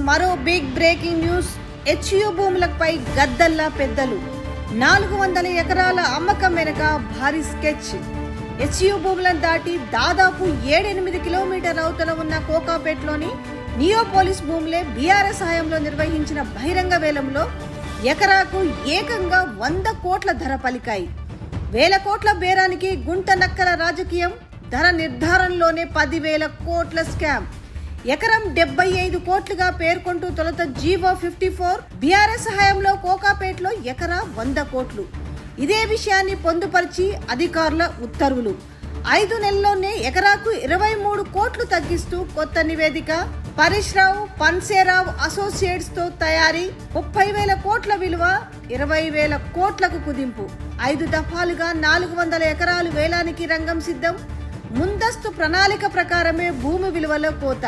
మరో big breaking news. హెచ్యూ భూములపై గద్దల్లా పెద్దలు. 400 ఎకరాల అమ్మకం వెనుక భారీ స్కెచ్. హెచ్యూ భూములను దాటి దాదాపు 7-8 కిలోమీటర్ల అవతల ఉన్న కోకాపేటలోని నియోపోలిస్ భూములే బీఆర్ఎస్ హయాంలో నిర్వహించిన బహిరంగ వేలంలో ఎకరాకు ఏకంగా 100 కోట్ల ధర పలికాయి. వేల కోట్ల బేరానికి గుంట నక్కల రాజకీయం. ధర నిర్ధారణలోనే 10,000 కోట్ల స్కామ్. ఎకరం 75 కోట్లుగా పేర్కొంటూ తొలుత జీవో 54. బీఆర్ఎస్ హయాంలో కోకాపేటలో ఎకరా 100 కోట్లు. ఇదే విషయాన్ని పొందుపరిచి అధికారుల ఉత్తర్వులు. 5 నెలల్లోనే ఎకరాకు 23 కోట్లు తగ్గిస్తూ కొత్త నివేదిక. పరిశ్రావ్ పన్సేరావ్ అసోసియేట్స్ తో తయారీ. 30,000 కోట్ల విలువ 20,000 కోట్లకు కుదింపు. 5 దఫాలుగా 400 ఎకరాలు వేలానికి రంగం సిద్ధం. ముందస్తు ప్రణాళిక ప్రకారమే భూమి విలువలో కోత.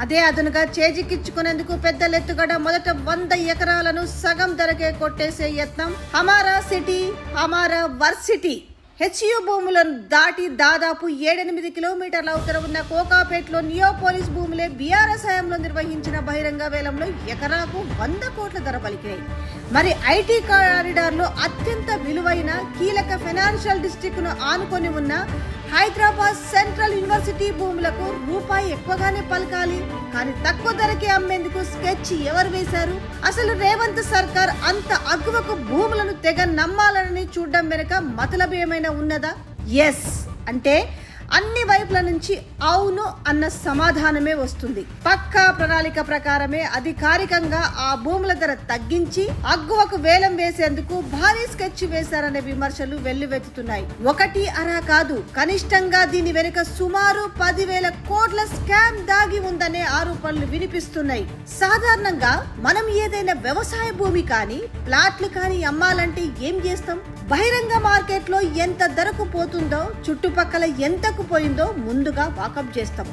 అదే అదనుగా చేజిక్కించుకునేందుకు పెద్దలెత్తుగడ. మొదట 100 ఎకరాలను సగం ధరకే కొట్టేసే యత్నం. హమారా సిటీ హమారా వర్సిటీ. హెచ్యూ భూములను దాటి దాదాపు 7-8 కిలోమీటర్ల అవతల ఉన్న కోకాపేటలో నియోపోలిస్ భూములే బీఆర్ఎస్ హయాంలో నిర్వహించిన బహిరంగ వేలంలో ఎకరాకు 100 కోట్ల ధర పలికాయి. మరి ఐటీ కారిడార్ లో అత్యంత విలువైన కీలక ఫైనాన్షియల్ డిస్ట్రిక్ట్ ను ఆనుకొని ఉన్న హైదరాబాద్ సెంట్రల్ యూనివర్సిటీ భూములకు రూపాయి ఎక్కువగానే పలకాలి. కానీ తక్కువ ధరకే అమ్మేందుకు స్కెచ్ ఎవరు వేశారు? అసలు రేవంత్ సర్కార్ అంత అగ్గువకు భూములను తెగ నమ్మాలని చూడడం వెనుక మతలబు ఏమైనా ఉన్నదా? ఎస్ అంటే అన్ని వైపుల నుంచి అవును అన్న సమాధానమే వస్తుంది. పక్కా ప్రణాళిక ప్రకారమే అధికారికంగా ఆ భూముల ధర తగ్గించి అగ్గువకు వేలం వేసేందుకు భారీ స్కెచ్ వేశారనే విమర్శలు వెల్లువెత్తుతున్నాయి. ఒకటి అరా కాదు, కనిష్టంగా దీని వెనుక సుమారు 10,000 కోట్ల స్కామ్ దాగి ఉందనే ఆరోపణలు వినిపిస్తున్నాయి. సాధారణంగా మనం ఏదైనా వ్యవసాయ భూమి కానీ ప్లాట్లు కానీ అమ్మాలంటే ఏం చేస్తాం? బహిరంగ మార్కెట్ లో ఎంత ధరకు పోతుందో, చుట్టుపక్కల ఎంతకు పోయిందో ముందుగా వాకప్ చేస్తాం.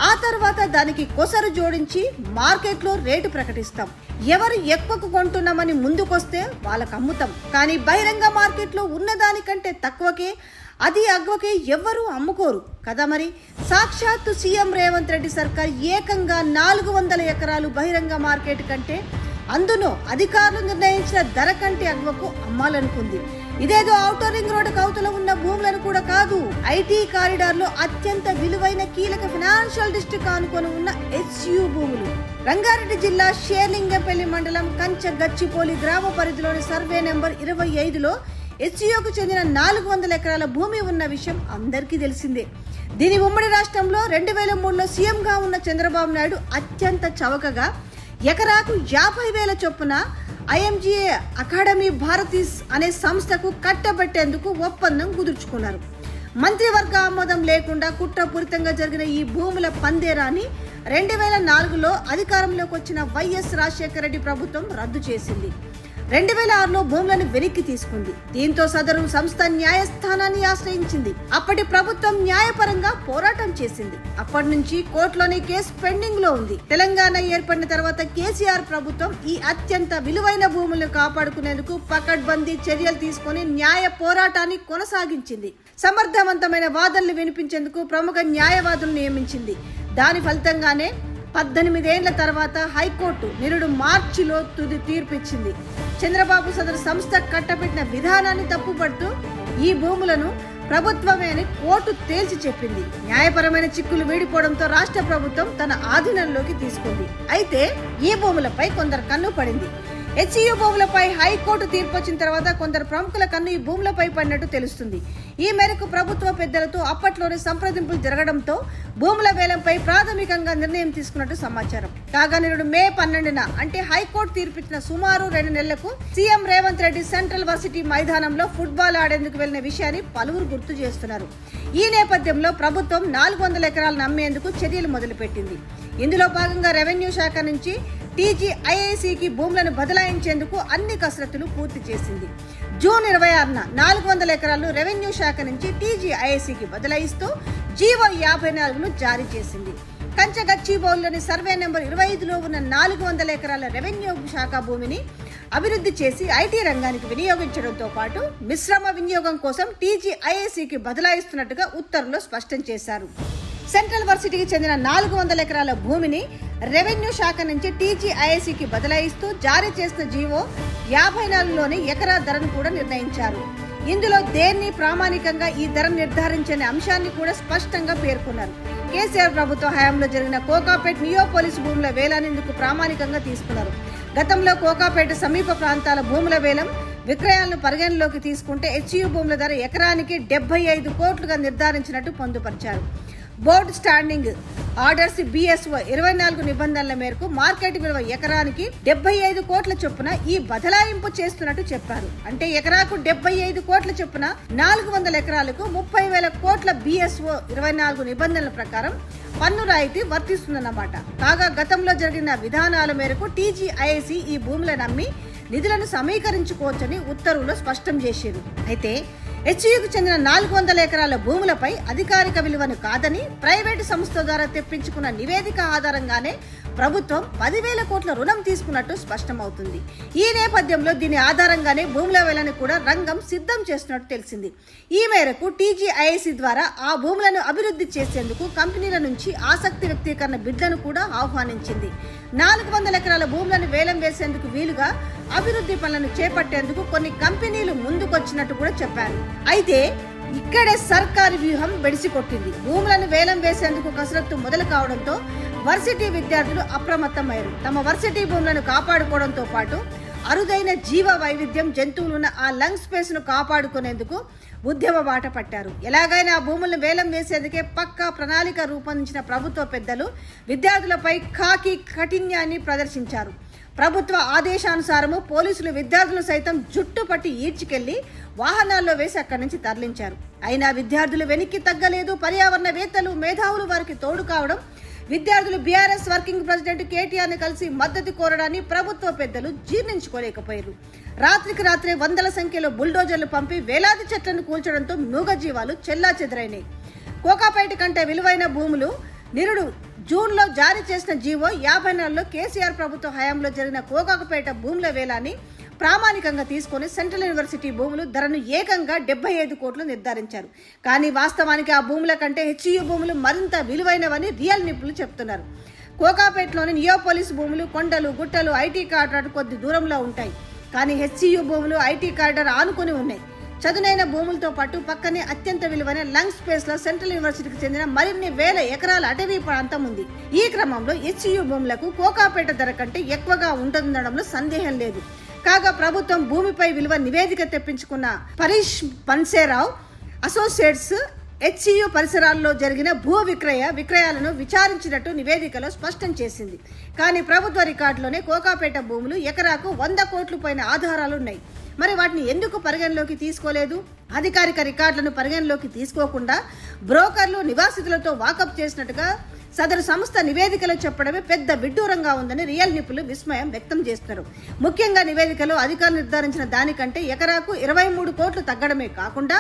ఆ తర్వాత దానికి కొసరు జోడించి మార్కెట్ లో రేటు ప్రకటిస్తాం. ఎవరు ఎక్కువకు కొంటున్నామని ముందుకొస్తే వాళ్ళకు అమ్ముతాం. కానీ బహిరంగ మార్కెట్ లో ఉన్నదానికంటే తక్కువకే, అది అగ్వకే ఎవ్వరూ అమ్ముకోరు కదా. మరి సాక్షాత్తు సీఎం రేవంత్ రెడ్డి సర్కార్ ఏకంగా 400 ఎకరాలు బహిరంగ మార్కెట్ కంటే, అందులో అధికారులు నిర్ణయించిన ధర కంటే అగ్వకు అమ్మాలనుకుంది. ఇదేదో ఔటర్ రింగ్ రోడ్ అవతల ఉన్న భూములను కూడా కాదు, ఐటీ కారిడార్ లో అత్యంత విలువైన కీలక ఫైనాన్షియల్ డిస్ట్రిక్ట్ ఆనుకొని ఉన్న హెచ్యూ భూములు. రంగారెడ్డి జిల్లా షేర్లింగంపల్లి మండలం కంచ గచ్చిపోలి గ్రామ పరిధిలోని సర్వే నెంబర్ 25లో హెచ్యూకు చెందిన 400 ఎకరాల భూమి ఉన్న విషయం అందరికీ తెలిసిందే. దీని ఉమ్మడి రాష్ట్రంలో 2003లో సీఎంగా ఉన్న చంద్రబాబు నాయుడు అత్యంత చవకగా ఎకరాకు 50,000 చొప్పున ఐఎంజీఏ అకాడమీ భారతీస్ అనే సంస్థకు కట్టబెట్టేందుకు ఒప్పందం కుదుర్చుకున్నారు. మంత్రివర్గ ఆమోదం లేకుండా కుట్రపూరితంగా జరిగిన ఈ భూముల పందేరాన్ని 2004లో అధికారంలోకి వచ్చిన వైఎస్ రాజశేఖర రెడ్డి ప్రభుత్వం రద్దు చేసింది. 2006లో భూములను వెనక్కి తీసుకుంది. దీంతో సదరు సంస్థ న్యాయస్థానాన్ని ఆశ్రయించింది. అప్పటి ప్రభుత్వం న్యాయపరంగా పోరాటం చేసింది. అప్పటి నుంచి కోర్టులోని కేసు పెండింగ్ లో ఉంది. తెలంగాణ ఏర్పడిన తర్వాత కేసీఆర్ ప్రభుత్వం ఈ అత్యంత విలువైన భూములను కాపాడుకునేందుకు పకడ్బందీ చర్యలు తీసుకుని న్యాయ పోరాటాన్ని కొనసాగించింది. సమర్థవంతమైన వాదనలు వినిపించేందుకు ప్రముఖ న్యాయవాదులను నియమించింది. దాని ఫలితంగానే 18 ఏళ్ల తర్వాత హైకోర్టు నిరుడు మార్చిలో తుది తీర్పిచ్చింది. చంద్రబాబు సదరు సంస్థ కట్టబెట్టిన విధానాన్ని తప్పుపడుతూ ఈ భూములను ప్రభుత్వమే అని కోర్టు తేల్చి చెప్పింది. న్యాయపరమైన చిక్కులు వీడిపోవడంతో రాష్ట్ర ప్రభుత్వం తన ఆధీనంలోకి తీసుకుంది. అయితే ఈ భూములపై కొందరు కన్ను పడింది. హెచ్యూ భూములపై హైకోర్టు తీర్పు వచ్చిన తర్వాత కొందరు ప్రముఖుల కన్ను ఈ భూములపై పడినట్టు తెలుస్తుంది. ఈ మేరకు ప్రభుత్వ పెద్దలతో అప్పట్లోనే సంప్రదింపులు జరగడంతో భూముల వేలంపై ప్రాథమికంగా నిర్ణయం తీసుకున్నట్టు సమాచారం. కాగా నేడు మే 12న అంటే హైకోర్టు తీర్పిచ్చిన సుమారు 2 నెలలకు CM Revanth Reddy central varsity మైదానంలో ఫుట్బాల్ ఆడేందుకు వెళ్లిన విషయాన్ని పలువురు గుర్తు చేస్తున్నారు. ఈ నేపథ్యంలో ప్రభుత్వం 400 ఎకరాలను అమ్మేందుకు చర్యలు మొదలుపెట్టింది. ఇందులో భాగంగా రెవెన్యూ శాఖ నుంచి టీజీఐఐసికి భూములను బదలాయించేందుకు అన్ని కసరత్తులు పూర్తి చేసింది. జూన్ 26న 400 ఎకరాలను రెవెన్యూ శాఖ నుంచి టీజీఐఐసికి బదలాయిస్తూ జీవో 54ను జారీ చేసింది. కంచగచ్చిబౌలిలోని సర్వే నెంబర్ 25లో ఉన్న 400 ఎకరాల రెవెన్యూ శాఖ భూమిని అభివృద్ధి చేసి ఐటీ రంగానికి వినియోగించడంతో పాటు మిశ్రమ వినియోగం కోసం టీజీఐఐసికి బదలాయిస్తున్నట్టుగా ఉత్తర్వులో స్పష్టం చేశారు. సెంట్రల్ వర్సిటీకి చెందిన 400 ఎకరాల భూమిని రెవెన్యూ శాఖ నుంచి టీజీఐఐసికి బదలాయిస్తూ జారీ చేసిన జీవో 54లోని ఎకరా ధరను కూడా నిర్ణయించారు. ఇందులో దేన్ని ప్రామాణికంగా ఈ ధర నిర్ధారించని అంశాన్ని కూడా స్పష్టంగా పేర్కొన్నారు. కేసీఆర్ ప్రభుత్వ హయాంలో జరిగిన కోకాపేట్ నియోపోలిస్ భూముల వేలాన్ని ఇందుకు ప్రామాణికంగా తీసుకున్నారు. గతంలో కోకాపేట సమీప ప్రాంతాల భూముల వేలం విక్రయాలను పరిగణలోకి తీసుకుంటే హెచ్యూ భూముల ధర ఎకరానికి 75 కోట్లుగా నిర్ధారించినట్టు పొందుపరిచారు. బోర్డు స్టాండింగ్ ఆర్డర్స్ BSO 24 నిబంధనల మేరకు మార్కెట్ విలువ ఎకరానికి 75 కోట్ల చొప్పున ఈ బదలాయింపు చేస్తున్నట్టు చెప్పారు. అంటే ఎకరాకు 75 కోట్ల చొప్పున 400 ఎకరాలకు 30,000 కోట్ల BSO 24 నిబంధనల ప్రకారం పన్ను రాయితీ వర్తిస్తుందన్నమాట. కాగా గతంలో జరిగిన విధానాల మేరకు టీజీఐఐసి ఈ భూములను అమ్మి నిధులను సమీకరించుకోవచ్చని ఉత్తర్వులో స్పష్టం చేశారు. అయితే హెచ్యూకు చెందిన 400 ఎకరాల భూములపై అధికారిక విలువను కాదని ప్రైవేటు సంస్థ ద్వారా తెప్పించుకున్న నివేదిక ఆధారంగానే ప్రభుత్వం 10,000 కోట్ల రుణం తీసుకున్నట్టు స్పష్టమవుతుంది. ఈ నేపథ్యంలో దీని ఆధారంగానే భూముల వేలని కూడా రంగం సిద్ధం చేస్తున్నట్టు తెలిసింది. ఈ మేరకు టీజీఐఐసి ద్వారా ఆ భూములను అభివృద్ధి చేసేందుకు కంపెనీల నుంచి ఆసక్తి వ్యక్తీకరణ బిడ్లను కూడా ఆహ్వానించింది. 400 ఎకరాల భూములను వేలం వేసేందుకు వీలుగా అభివృద్ధి పనులను చేపట్టేందుకు కొన్ని కంపెనీలు ముందుకొచ్చినట్టు కూడా చెప్పారు. అయితే ఇక్కడే సర్కారు వ్యూహం బెడిసికొట్టింది. భూములను వేలం వేసేందుకు కసరత్తు మొదలు కావడంతో వర్సిటీ విద్యార్థులు అప్రమత్తమయ్యారు. తమ వర్సిటీ భూములను కాపాడుకోవడంతో పాటు అరుదైన జీవ వైవిధ్యం జంతువులున్న ఆ లంగ్ స్పేస్ ను కాపాడుకునేందుకు ఉద్యమ బాట పట్టారు. ఎలాగైనా ఆ భూములను వేలం వేసేందుకే పక్కా ప్రణాళిక రూపొందించిన ప్రభుత్వ పెద్దలు విద్యార్థులపై ఖాకీ కఠిన్యాన్ని ప్రదర్శించారు. ప్రభుత్వ ఆదేశానుసారము పోలీసులు విద్యార్థులు సైతం జుట్టు పట్టి ఈడ్చుకెళ్లి వాహనాల్లో వేసి అక్కడి నుంచి తరలించారు. అయినా విద్యార్థులు వెనక్కి తగ్గలేదు. పర్యావరణవేత్తలు మేధావులు వారికి తోడు కావడం, విద్యార్థులు బీఆర్ఎస్ వర్కింగ్ ప్రెసిడెంట్ కేటీఆర్ ని కలిసి మద్దతు కోరడాన్ని ప్రభుత్వ పెద్దలు జీర్ణించుకోలేకపోయారు. రాత్రికి రాత్రే వందల సంఖ్యలో బుల్డోజర్లు పంపి వేలాది చెట్లను కూల్చడంతో మూగజీవాలు చెల్లాచెదరైనాయి. కోకాపేట కంటే విలువైన భూములు నిరుడు జూన్లో జారీ చేసిన జీవో 54లో కేసీఆర్ ప్రభుత్వ హయాంలో జరిగిన కోకాపేట భూముల వేలాన్ని ప్రామాణికంగా తీసుకుని సెంట్రల్ యూనివర్సిటీ భూములు ధరను ఏకంగా 75 కోట్లు నిర్ధారించారు. కానీ వాస్తవానికి ఆ భూముల కంటే హెచ్యూ భూములు మరింత విలువైనవని రియల్ నిపుణులు చెప్తున్నారు. కోకాపేటలోని నియోపోలిస్ భూములు కొండలు గుట్టలు ఐటీ కారిడార్ కొద్ది దూరంలో ఉంటాయి. కానీ హెచ్యూ భూములు ఐటీ కారిడార్ ఆనుకుని ఉన్నాయి. చదునైన భూములతో పాటు పక్కనే అత్యంత విలువైన లంగ్ స్పేస్ లో సెంట్రల్ యూనివర్సిటీకి చెందిన మరిన్ని వేల ఎకరాల అటవీ ప్రాంతం ఉంది. ఈ క్రమంలో హెచ్యూ భూములకు కోకాపేట ధర కంటే ఎక్కువగా ఉంటుందనడంలో సందేహం లేదు. కాగా ప్రభుత్వం భూమిపై విలువ నివేదిక తెప్పించుకున్న పరీష్ పన్సేరావు అసోసియేట్స్ హెచ్యూ పరిసరాల్లో జరిగిన భూ విక్రయాలను విచారించినట్టు నివేదికలో స్పష్టం చేసింది. కానీ ప్రభుత్వ రికార్డులోనే కోకాపేట భూములు ఎకరాకు 100 కోట్ల పైన ఆధారాలున్నాయి. మరి వాటిని ఎందుకు పరిగణలోకి తీసుకోలేదు? అధికారిక రికార్డులను పరిగణలోకి తీసుకోకుండా బ్రోకర్లు నివాసితులతో వాకప్ చేసినట్టుగా సదరు సంస్థ నివేదికలో చెప్పడమే పెద్ద విడ్డూరంగా ఉందని రియల్ నిపుణులు విస్మయం వ్యక్తం చేస్తున్నారు. ముఖ్యంగా నివేదికలో అధికారులు నిర్ధారించిన దానికంటే ఎకరాకు 23 కోట్లు తగ్గడమే కాకుండా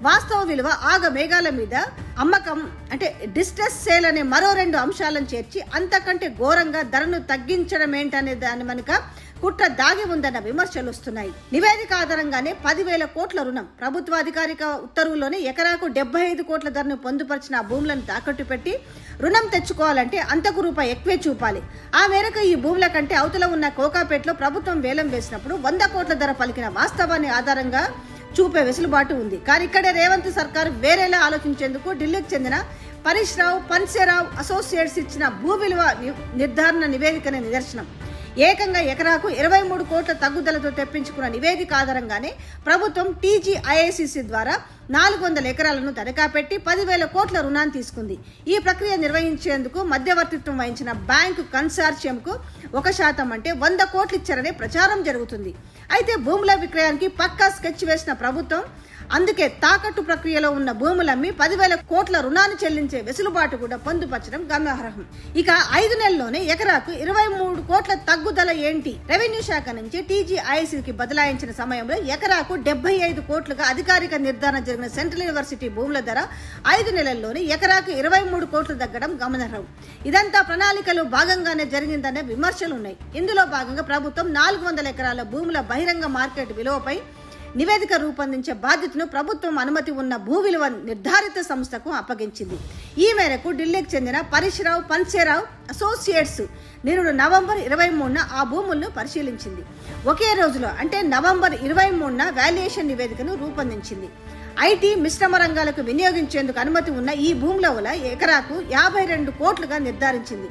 వాస్తవ విలువ మేఘాల మీద అమ్మకం అంటే డిస్ట్రెస్ సేల్ అనే మరో 2 అంశాలను చేర్చి అంతకంటే ఘోరంగా ధరను తగ్గించడం ఏంటనే దాని వెనుక కుట్ర దాగి ఉందన్న విమర్శలు వస్తున్నాయి. నివేదిక ఆధారంగానే 10,000 కోట్ల రుణం ప్రభుత్వ అధికారిక ఉత్తర్వుల్లోనే ఎకరాకు 75 కోట్ల ధరను పొందుపరిచిన భూములను తాకట్టు పెట్టి రుణం తెచ్చుకోవాలంటే అంతకు రూపాయి ఎక్కువే చూపాలి. ఆ మేరకు ఈ భూముల కంటే అవతల ఉన్న కోకాపేటలో ప్రభుత్వం వేలం వేసినప్పుడు 100 కోట్ల ధర పలికిన వాస్తవాన్ని ఆధారంగా చూపే వెసులుబాటు ఉంది. కానీ ఇక్కడే రేవంత్ సర్కార్ వేరేలా ఆలోచించేందుకు ఢిల్లీకి చెందిన పరీష్ రావు పన్సేరావు అసోసియేట్స్ ఇచ్చిన భూ విలువ నిర్ధారణ నివేదికనే నిదర్శనం. ఏకంగా ఎకరాకు 23 కోట్ల తగ్గుదలతో తెప్పించుకున్న నివేదిక ఆధారంగానే ప్రభుత్వం టీజీఐఐసిసి ద్వారా 400 ఎకరాలను తనఖా పెట్టి 10,000 కోట్ల రుణాన్ని తీసుకుంది. ఈ ప్రక్రియ నిర్వహించేందుకు మధ్యవర్తిత్వం వహించిన బ్యాంకు కన్సార్షియంకు 1% అంటే 100 కోట్లు ఇచ్చారనే ప్రచారం జరుగుతుంది. అయితే భూముల విక్రయానికి పక్కా స్కెచ్ వేసిన ప్రభుత్వం అందుకే తాకట్టు ప్రక్రియలో ఉన్న భూములమ్మి 10,000 కోట్ల రుణాన్ని చెల్లించే వెసులుబాటు కూడా పొందుపరచడం గమనార్హం. ఇక 5 నెలల్లోనే ఎకరాకు 23 కోట్ల తగ్గుదల ఏంటి? రెవెన్యూ శాఖ నుంచి టీజీఐసికి బదలాయించిన సమయంలో ఎకరాకు 75 కోట్లుగా అధికారిక నిర్ధారణ జరిగిన సెంట్రల్ యూనివర్సిటీ భూముల ధర 5 నెలల్లోనే ఎకరాకు 23 కోట్లు తగ్గడం గమనార్హం. ఇదంతా ప్రణాళికలో భాగంగానే జరిగిందనే విమర్శలు ఉన్నాయి. ఇందులో భాగంగా ప్రభుత్వం 400 ఎకరాల భూముల బహిరంగ మార్కెట్ విలువపై నివేదిక రూపొందించే బాధ్యతను ప్రభుత్వం అనుమతి ఉన్న భూ విలువ నిర్ధారిత సంస్థకు అప్పగించింది. ఈ మేరకు ఢిల్లీకి చెందిన పరేశ్రావు పన్సేరావు అసోసియేట్స్ నిరుడు నవంబర్ 23న ఆ భూములను పరిశీలించింది. ఒకే రోజులో అంటే నవంబర్ 23న వాల్యుయేషన్ నివేదికను రూపొందించింది. ఐటీ మిశ్రమ రంగాలకు వినియోగించేందుకు అనుమతి ఉన్న ఈ భూముల వల్ల ఎకరాకు 52 కోట్లుగా నిర్ధారించింది.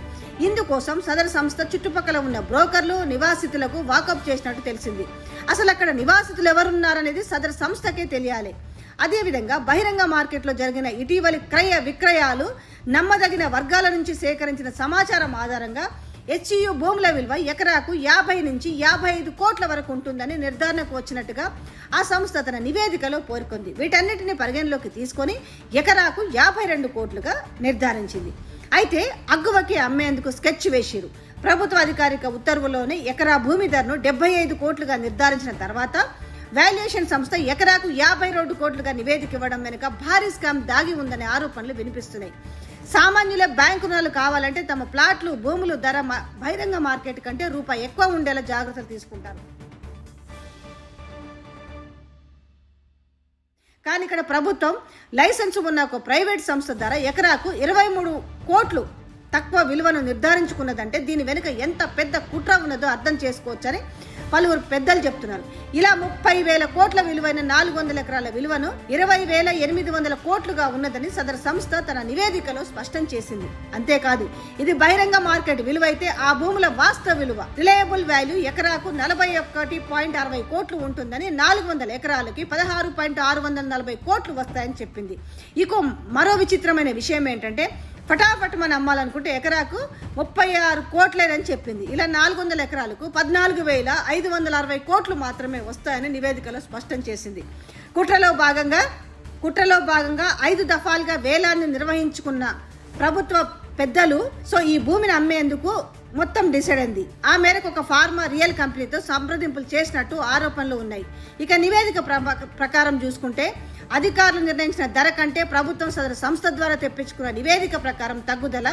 ఇందుకోసం సదరు సంస్థ చుట్టుపక్కల ఉన్న బ్రోకర్లు నివాసితులకు వాకప్ చేసినట్టు తెలిసింది. అసలు అక్కడ నివాసితులు ఎవరున్నారనేది సదరు సంస్థకే తెలియాలి. అదేవిధంగా బహిరంగ మార్కెట్లో జరిగిన ఇటీవలి క్రయ విక్రయాలు నమ్మదగిన వర్గాల నుంచి సేకరించిన సమాచారం ఆధారంగా హెచ్యు భూముల విలువ ఎకరాకు 50 నుంచి 55 కోట్ల వరకు ఉంటుందని నిర్ధారణకు వచ్చినట్టుగా ఆ సంస్థ తన నివేదికలో పేర్కొంది. వీటన్నిటిని పరిగణలోకి తీసుకొని ఎకరాకు 52 కోట్లుగా నిర్ధారించింది. అయితే అగ్గువకి అమ్మేందుకు స్కెచ్ వేసిరు. ప్రభుత్వ అధికారిక ఉత్తర్వులోనే ఎకరా భూమి ధరను 75 కోట్లుగా నిర్ధారించిన తర్వాత వాల్యుయేషన్ సంస్థ ఎకరాకు 52 కోట్లుగా నివేదిక ఇవ్వడం వెనుక భారీ స్కామ్ దాగి ఉందనే ఆరోపణలు వినిపిస్తున్నాయి. సామాన్యుల బ్యాంకు రుణాలు కావాలంటే తమ ప్లాట్లు భూములు ధర బహిరంగ మార్కెట్ కంటే రూపాయి ఎక్కువ ఉండేలా జాగ్రత్తలు తీసుకుంటారు. కానీ ఇక్కడ ప్రభుత్వం లైసెన్స్ ఉన్న ఒక ప్రైవేట్ సంస్థ ధర ఎకరాకు 23 కోట్లు తక్కువ విలువను నిర్ధారించుకున్నదంటే దీని వెనుక ఎంత పెద్ద కుట్ర ఉన్నదో అర్థం చేసుకోవచ్చని పలువురు పెద్దలు చెప్తున్నారు. ఇలా 30,000 కోట్ల విలువైన 400 ఎకరాల విలువను 20,800 కోట్లుగా ఉన్నదని సదరు సంస్థ తన నివేదికలో స్పష్టం చేసింది. అంతేకాదు ఇది బహిరంగ మార్కెట్ విలువ అయితే ఆ భూముల వాస్తవ విలువ రిలయబుల్ వాల్యూ ఎకరాకు 41.60 కోట్లు ఉంటుందని 400 ఎకరాలకి 16.640 కోట్లు వస్తాయని చెప్పింది. ఇక మరో విచిత్రమైన విషయం ఏంటంటే ఫటాఫట్ మనం అమ్మాలనుకుంటే ఎకరాకు 36 కోట్లేనని చెప్పింది. ఇలా 400 ఎకరాలకు 14,560 కోట్లు మాత్రమే వస్తాయని నివేదికలో స్పష్టం చేసింది. కుట్రలో భాగంగా 5 దఫాలుగా వేలాన్ని నిర్వహించుకున్న ప్రభుత్వ పెద్దలు ఈ భూమిని అమ్మేందుకు మొత్తం డిసైడ్ అయింది. ఆ మేరకు ఒక ఫార్మా రియల్ కంపెనీతో సంప్రదింపులు చేసినట్టు ఆరోపణలు ఉన్నాయి. ఇక నివేదిక ప్రకారం చూసుకుంటే అధికారులు నిర్ణయించిన ధర కంటే ప్రభుత్వం సదరు సంస్థ ద్వారా తెప్పించుకున్న నివేదిక ప్రకారం తగ్గుదల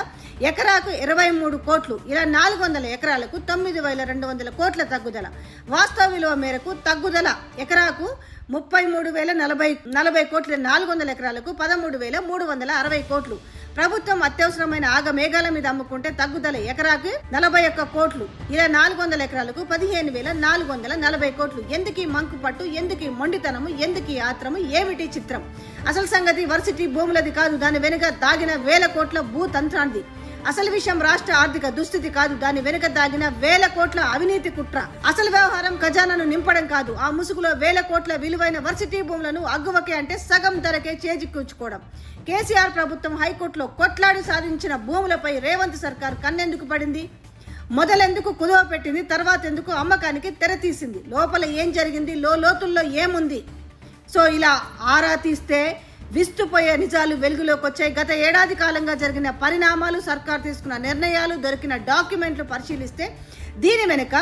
ఎకరాకు 23 కోట్లు. ఇలా 400 ఎకరాలకు 9,200 కోట్ల తగ్గుదల. వాస్తవ విలువ మేరకు తగ్గుదల ఎకరాకు 33,040 కోట్లు. 400 ఎకరాలకు 13,360 కోట్లు. ప్రభుత్వం అత్యవసరమైన మేఘాల మీద అమ్ముకుంటే తగ్గుదల ఎకరాకు 41 కోట్లు. ఇలా 400 ఎకరాలకు 15,440 కోట్లు. ఎందుకీ మంకు పట్టు, ఎందుకీ మొండితనము, ఎందుకీ ఆత్రము, ఏమిటి చిత్రం? అసలు సంగతి వర్సిటీ భూములది కాదు, దాని వెనుక దాగిన 1,000 కోట్ల భూతంత్రాంది. అసలు విషయం రాష్ట్ర ఆర్థిక దుస్థితి కాదు, దాని వెనుక దాగిన 1,000 కోట్ల అవినీతి కుట్ర. అసలు వ్యవహారం ఖజానాను నింపడం కాదు, ఆ ముసుగులో 1,000 కోట్ల విలువైన వర్సిటీ భూములను అగ్గువకే అంటే సగం ధరకే చేజిక్కించుకోవడం. కేసీఆర్ ప్రభుత్వం హైకోర్టులో కొట్లాడి సాధించిన భూములపై రేవంత్ సర్కార్ కన్నెందుకు పడింది? మొదలెందుకు కుదవ పెట్టింది? తర్వాత ఎందుకు అమ్మకానికి తెర తీసింది? లోపల ఏం జరిగింది? లోతుల్లో ఏముంది? ఇలా ఆరా తీస్తే విస్తుపోయే నిజాలు వెలుగులోకి వచ్చాయి. గత ఏడాది కాలంగా జరిగిన పరిణామాలు, సర్కార్ తీసుకున్న నిర్ణయాలు, దొరికిన డాక్యుమెంట్లు పరిశీలిస్తే దీని వెనుక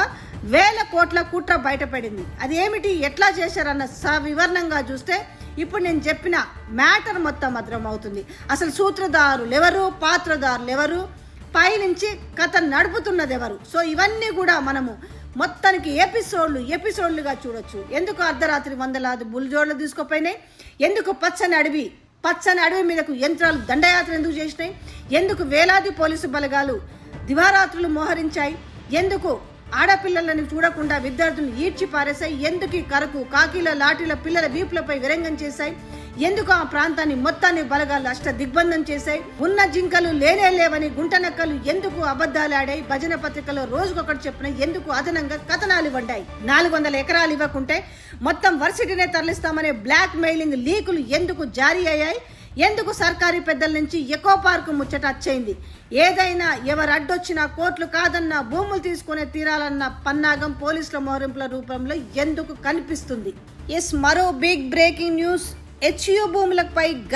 1,000 కోట్ల కుట్ర బయటపడింది. అది ఏమిటి, ఎట్లా చేశారన్న సవివరణంగా చూస్తే ఇప్పుడు నేను చెప్పిన మ్యాటర్ మొత్తం అర్థమవుతుంది. అసలు సూత్రధారులు ఎవరు, పాత్రధారులు ఎవరు, పైనుంచి కథ నడుపుతున్నది ఎవరు? ఇవన్నీ కూడా మనము మొత్తానికి ఎపిసోడ్లుగా చూడొచ్చు. ఎందుకు అర్ధరాత్రి వందలాది బుల్జోడ్లు తీసుకుపోయినాయి? ఎందుకు పచ్చని అడవి మీదకు యంత్రాలు దండయాత్ర ఎందుకు చేసినాయి? ఎందుకు వేలాది పోలీసు బలగాలు దివారాత్రులు మోహరించాయి? ఎందుకు ఆడపిల్లలను చూడకుండా విద్యార్థులను ఈడ్చి పారేశాయి? ఎందుకు కరకు కాకీల లాఠీల పిల్లల వీపులపై విరంగం చేశాయి? ఎందుకు ఆ ప్రాంతాన్ని మొత్తాన్ని బలగాలు అష్ట దిగ్బంధం చేశాయి? ఉన్న జింకలు లేవని గుంటనక్కలు ఎందుకు అబద్ధాలు ఆడాయి? భజన పత్రికలో రోజుకొకటి చెప్పిన ఎందుకు అదనంగా కథనాలు వండాయి? 400 ఎకరాలు ఇవ్వకుంటే మొత్తం వర్సిటీనే తరలిస్తామనే బ్లాక్ మెయిలింగ్ లీకులు ఎందుకు జారీ అయ్యాయి? ఎందుకు సర్కారీ పెద్దల నుంచి ఎకో పార్కు ముచ్చట వచ్చేయింది? ఏదైనా ఎవరు అడ్డొచ్చినా కోట్లు కాదన్నా భూములు తీసుకునే తీరాలన్న పన్నాగం పోలీసుల మోహరింపుల రూపంలో ఎందుకు కనిపిస్తుంది? మరో బిగ్ బ్రేకింగ్ న్యూస్. హెచ్యు భూములపై